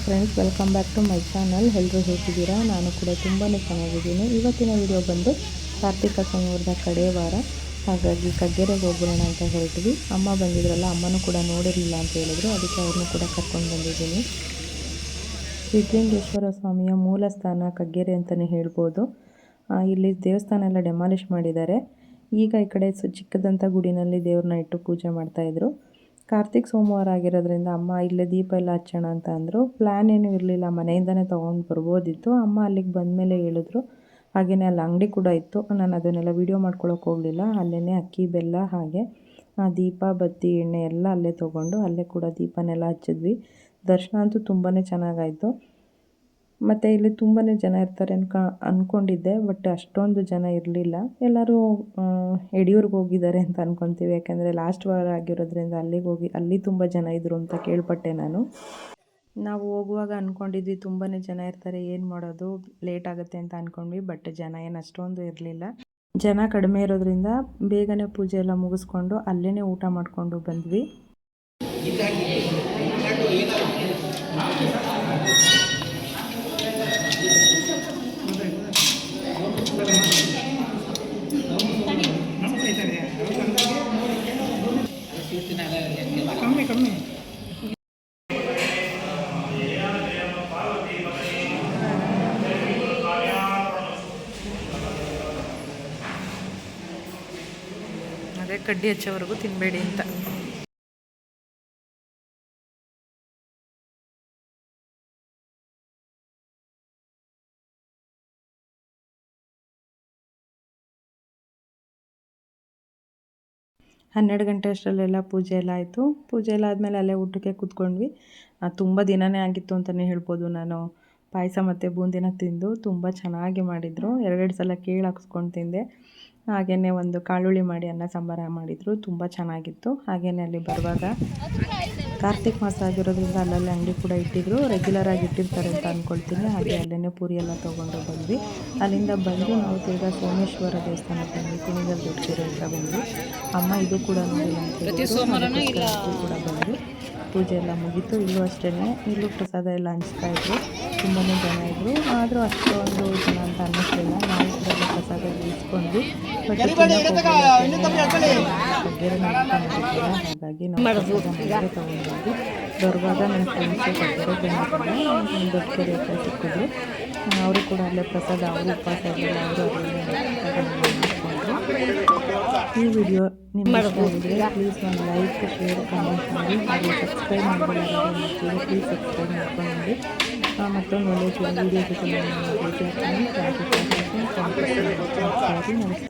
Friends, welcome back to my channel. ಎಲ್ಲರೂ ಹೇಗಿದ್ದೀರಾ? ನಾನು ಕೂಡ ತುಂಬಾ ಚೆನ್ನಾಗಿದ್ದೀನಿ. ಇವತ್ತಿನ ವಿಡಿಯೋ ಬಂದು ಕಾರ್ತಿಕ ಸೋಮವಾರದ ಕಡೆ ವಾರ, ಹಾಗಾಗಿ ಕಗ್ಗೆರೆಗೆ ಹೋಗೋಣ ಅಂತ ಹೊರಟಿವಿ. ಅಮ್ಮ ಬಂದಿದ್ರಲ್ಲ, ಅಮ್ಮನೂ ಕೂಡ ನೋಡಿರಲಿಲ್ಲ ಅಂತ ಹೇಳಿದ್ರು, ಅದಕ್ಕೆ ಅವ್ರನ್ನೂ ಕೂಡ ಕರ್ಕೊಂಡು ಬಂದಿದ್ದೀನಿ. ಸಿದ್ಧಲಿಂಗೇಶ್ವರ ಸ್ವಾಮಿಯ ಮೂಲ ಸ್ಥಾನ ಕಗ್ಗೆರೆ ಅಂತಲೇ ಹೇಳ್ಬೋದು. ಇಲ್ಲಿ ದೇವಸ್ಥಾನ ಎಲ್ಲ ಡೆಮಾಲಿಷ್ ಮಾಡಿದ್ದಾರೆ. ಈಗ ಈ ಕಡೆ ಚಿಕ್ಕದಂಥ ಗುಡಿನಲ್ಲಿ ದೇವ್ರನ್ನ ಇಟ್ಟು ಪೂಜೆ ಮಾಡ್ತಾಯಿದ್ರು. ಕಾರ್ತಿಕ್ ಸೋಮವಾರ ಆಗಿರೋದ್ರಿಂದ ಅಮ್ಮ ಇಲ್ಲೇ ದೀಪ ಎಲ್ಲ ಹಚ್ಚೋಣ ಅಂತ ಅಂದರು. ಪ್ಲ್ಯಾನ್ ಏನೂ ಇರಲಿಲ್ಲ, ಮನೆಯಿಂದನೇ ತೊಗೊಂಡು ಬರ್ಬೋದಿತ್ತು. ಅಮ್ಮ ಅಲ್ಲಿಗೆ ಬಂದಮೇಲೆ ಹೇಳಿದ್ರು. ಹಾಗೆಯೇ ಅಲ್ಲಿ ಅಂಗಡಿ ಕೂಡ ಇತ್ತು. ನಾನು ಅದನ್ನೆಲ್ಲ ವೀಡಿಯೋ ಮಾಡ್ಕೊಳ್ಳೋಕೆ ಹೋಗಲಿಲ್ಲ. ಅಲ್ಲೇ ಅಕ್ಕಿ ಬೆಲ್ಲ ಹಾಗೆ ದೀಪ ಬತ್ತಿ ಎಣ್ಣೆ ಎಲ್ಲ ಅಲ್ಲೇ ತೊಗೊಂಡು ಅಲ್ಲೇ ಕೂಡ ದೀಪನೆಲ್ಲ ಹಚ್ಚಿದ್ವಿ. ದರ್ಶನ ಅಂತೂ ತುಂಬಾ ಚೆನ್ನಾಗಾಯಿತು. ಮತ್ತು ಇಲ್ಲಿ ತುಂಬಾ ಜನ ಇರ್ತಾರೆ ಅಂದ್ಕೊಂಡಿದ್ದೆ, ಬಟ್ ಅಷ್ಟೊಂದು ಜನ ಇರಲಿಲ್ಲ. ಎಲ್ಲರೂ ಯಡಿಯೂರಿಗೆ ಹೋಗಿದ್ದಾರೆ ಅಂತ ಅಂದ್ಕೊತೀವಿ, ಯಾಕೆಂದರೆ ಲಾಸ್ಟ್ ವಾರ ಆಗಿರೋದ್ರಿಂದ ಅಲ್ಲಿ ತುಂಬ ಜನ ಇದ್ದರು ಅಂತ ಕೇಳ್ಪಟ್ಟೆ ನಾನು. ನಾವು ಹೋಗುವಾಗ ಅಂದ್ಕೊಂಡಿದ್ವಿ ತುಂಬಾ ಜನ ಇರ್ತಾರೆ, ಏನು ಮಾಡೋದು, ಲೇಟ್ ಆಗುತ್ತೆ ಅಂತ ಅಂದ್ಕೊಂಡ್ವಿ. ಬಟ್ ಜನ ಏನು ಅಷ್ಟೊಂದು ಇರಲಿಲ್ಲ. ಜನ ಕಡಿಮೆ ಇರೋದ್ರಿಂದ ಬೇಗನೆ ಪೂಜೆ ಎಲ್ಲ ಮುಗಿಸ್ಕೊಂಡು ಅಲ್ಲೇ ಊಟ ಮಾಡಿಕೊಂಡು ಬಂದ್ವಿ. ಅದೇ ಕಡ್ಡಿ ಹಚ್ಚೋವರೆಗೂ ತಿನ್ನಬೇಡಿ ಅಂತ. ಹನ್ನೆರಡು ಗಂಟೆ ಅಷ್ಟರಲ್ಲೆಲ್ಲ ಪೂಜೆ ಎಲ್ಲ ಆಯಿತು. ಪೂಜೆ ಎಲ್ಲ ಆದಮೇಲೆ ಅಲ್ಲೇ ಊಟಕ್ಕೆ ಕೂತ್ಕೊಂಡ್ವಿ. ತುಂಬ ದಿನವೇ ಆಗಿತ್ತು ಅಂತಲೇ ಹೇಳ್ಬೋದು. ನಾನು ಪಾಯಸ ಮತ್ತು ಬೂಂದಿನ ತಿಂದು ತುಂಬ ಚೆನ್ನಾಗಿ ಮಾಡಿದರು. 2 ಸಲ ಕೇಳಿ ಹಾಕ್ಸ್ಕೊಂಡು ತಿಂದೆ. ಹಾಗೆಯೇ ಒಂದು ಕಾಳುಳ್ಳಿ ಮಾಡಿ ಅನ್ನ ಸಾಂಬಾರು ಮಾಡಿದರು, ತುಂಬ ಚೆನ್ನಾಗಿತ್ತು. ಹಾಗೆಯೇ ಅಲ್ಲಿ ಬರುವಾಗ ಕಾರ್ತಿಕ್ ಮಾಸ ಆಗಿರೋದ್ರಿಂದ ಅಲ್ಲಲ್ಲಿ ಅಂಗಡಿ ಕೂಡ ಇಟ್ಟಿದ್ರು, ರೆಗ್ಯುಲರ್ ಆಗಿ ಇಟ್ಟಿರ್ತಾರೆ ಅಂತ ಅಂದ್ಕೊಳ್ತೀನಿ. ಹಾಗೆ ಅಲ್ಲೇ ಪೂರಿ ಎಲ್ಲ ತೊಗೊಂಡು ಬಂದ್ವಿ. ಅಲ್ಲಿಂದ ಬಂದು ನಾವು ತಿರ್ಗಾ ಸೋಮೇಶ್ವರ ದೇವಸ್ಥಾನಕ್ಕೆ ಬಂದ್ವಿ. ಕುಣಿಗಲ್ ದೊಡ್ಡಕೆರೆ ಹತ್ರ ಬಂದ್ವಿ. ಅಮ್ಮ ಇದು ಕೂಡ ನೋಡಿಲ್ಲ ಅಂತ ಹೇಳಿದ್ರು, ಕೂಡ ಬಂದು ಪೂಜೆ ಎಲ್ಲ ಮುಗೀತು. ಇಲ್ಲೂ ಅಷ್ಟೇ, ಇಲ್ಲೂ ಪ್ರಸಾದ ಎಲ್ಲ ಹಂಚ್ತಾಯಿದ್ರು. ತುಂಬಾ ಜನ ಇದ್ದರು, ಆದರೂ ಅಷ್ಟೊಂದು ಜನ ಅಂತ ಅನ್ನಿಸ್ಲಿಲ್ಲ. ನಾವು ಕೂಡ ಪ್ರಸಾದ ಇಸ್ಕೊಂಡ್ವಿ. ಬಟ್ ಹಾಗಾಗಿ ನಾವು ತೊಗೊಂಡ್ಬಂದ್ವಿ. ಬರುವಾಗ ನನ್ನ ಫ್ರೆಂಡ್ಸು ಕಗ್ಗೆರೆಗೆ ಬಂದಿದ್ದಾರೆ, ದೊಡ್ಡಕೆರೆ ಹತ್ರ ಸಿಕ್ಕಿದ್ರು. ಅವರು ಕೂಡ ಅಲ್ಲೇ ಪ್ರಸಾದ, ಅವರು ಉಪವಾಸ ಇರಲಿಲ್ಲ, ಅವರು ಅಲ್ಲೇ ಮಾಡಿಕೊಂಡ್ರು. ಈ ವಿಡಿಯೋ ನಿಮಗೆ ಇಷ್ಟ ಆಗಿದ್ರೆ ಪ್ಲೀಸ್ ಒಂದು ಲೈಕ್, ಶೇರ್, ಕಮೆಂಟ್ ಮಾಡಿ. ಹಾಗೆ ಸಬ್ಸ್ಕ್ರೈಬ್ ಮಾಡಬೇಡಿ, ಪ್ಲೀಸ್ ಸಬ್ಸ್ಕ್ರೈಬ್ ಮಾಡ್ಕೊಂಡು ನೋಡಿ. ಮತ್ತೊಂದು ಒಳ್ಳೆಯ ವೀಡಿಯೋ ಜೊತೆ ನಾನು ಭೇಟಿ ಆಗ್ತೀನಿ. Thank you. ನಮಸ್ಕಾರ.